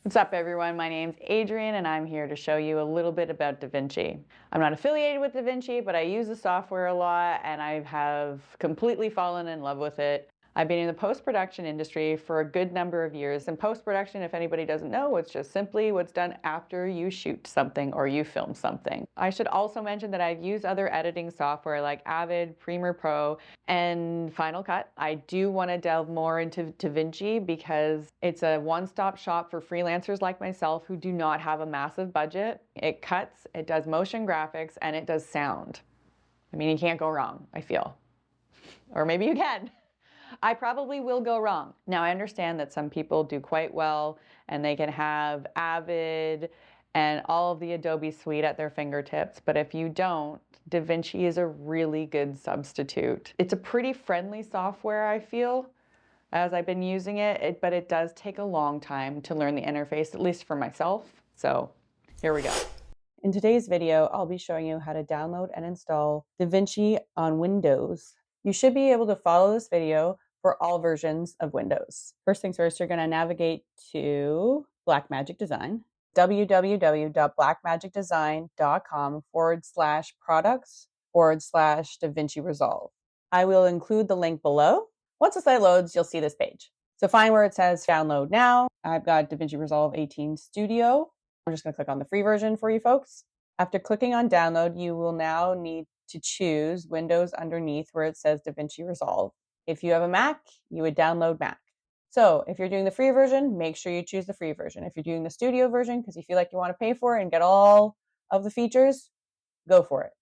What's up, everyone? My name's Adrienne, and I'm here to show you a little bit about Davinci. I'm not affiliated with Davinci, but I use the software a lot, and I have completely fallen in love with it. I've been in the post-production industry for a good number of years, and post-production, if anybody doesn't know, it's just simply what's done after you shoot something or you film something. I should also mention that I've used other editing software like Avid, Premiere Pro, and Final Cut. I do want to delve more into Davinci because it's a one-stop shop for freelancers like myself who do not have a massive budget. It cuts, it does motion graphics, and it does sound. I mean, you can't go wrong, I feel. Or maybe you can. I probably will go wrong. Now, I understand that some people do quite well and they can have Avid and all of the Adobe suite at their fingertips, but if you don't, Davinci is a really good substitute. It's a pretty friendly software, I feel, as I've been using it, but it does take a long time to learn the interface, at least for myself. So here we go. In today's video, I'll be showing you how to download and install Davinci on Windows. You should be able to follow this video for all versions of Windows. First things first, you're going to navigate to Blackmagic Design, www.blackmagicdesign.com/products/Davinci Resolve. I will include the link below. Once the site loads, you'll see this page. So find where it says download now. I've got Davinci Resolve 18 Studio. I'm just going to click on the free version for you folks. After clicking on download, you will now need to choose Windows underneath where it says Davinci Resolve. If you have a Mac, you would download Mac. So if you're doing the free version, make sure you choose the free version. If you're doing the studio version, because you feel like you want to pay for it and get all of the features, go for it.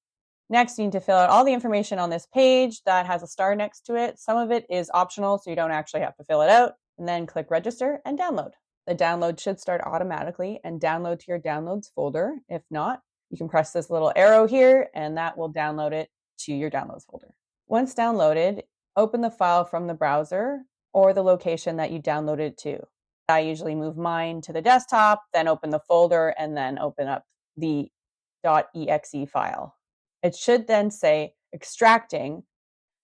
Next, you need to fill out all the information on this page that has a star next to it. Some of it is optional, so you don't actually have to fill it out. And then click register and download. The download should start automatically and download to your downloads folder. If not, you can press this little arrow here and that will download it to your downloads folder. Once downloaded, open the file from the browser or the location that you downloaded it to. I usually move mine to the desktop, then open the folder, and then open up the .exe file. It should then say extracting.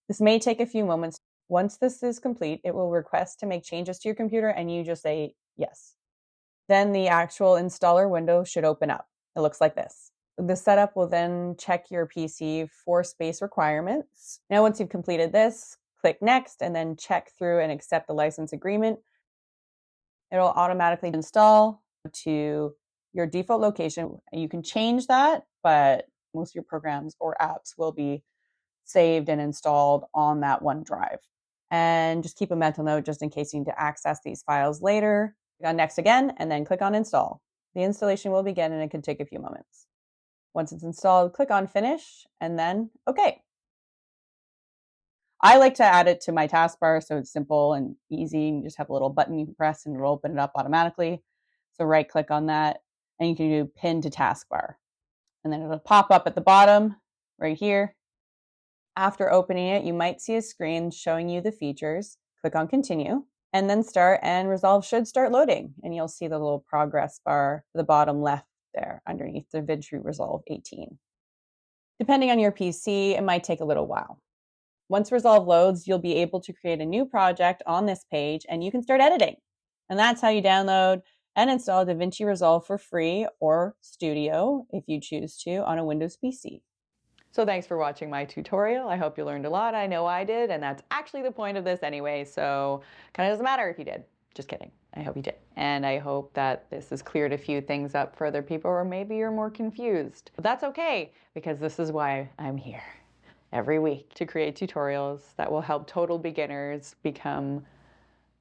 This may take a few moments. Once this is complete, it will request to make changes to your computer and you just say yes. Then the actual installer window should open up. It looks like this. The setup will then check your PC for space requirements. Now, once you've completed this, click next and then check through and accept the license agreement. It'll automatically install to your default location. You can change that, but most of your programs or apps will be saved and installed on that one drive. And just keep a mental note just in case you need to access these files later. Click on next again and then click on install. The installation will begin and it can take a few moments. Once it's installed, click on finish and then okay. I like to add it to my taskbar so it's simple and easy. You just have a little button you can press and it'll open it up automatically. So right click on that and you can do pin to taskbar. And then it'll pop up at the bottom right here. After opening it, you might see a screen showing you the features. Click on continue and then start, and Resolve should start loading. And you'll see the little progress bar at the bottom left there underneath the Davinci Resolve 18. Depending on your PC, it might take a little while. Once Resolve loads, you'll be able to create a new project on this page and you can start editing. And that's how you download and install Davinci Resolve for free or Studio if you choose to on a Windows PC. So thanks for watching my tutorial. I hope you learned a lot. I know I did, and that's actually the point of this anyway, so kind of doesn't matter if you did. Just kidding. I hope you did. And I hope that this has cleared a few things up for other people, or maybe you're more confused. But that's okay, because this is why I'm here every week to create tutorials that will help total beginners become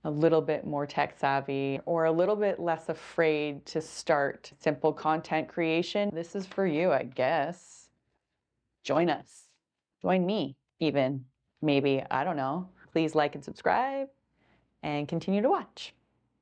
a little bit more tech savvy or a little bit less afraid to start simple content creation. This is for you, I guess. Join us. Join me, even. Maybe. I don't know. Please like and subscribe and continue to watch.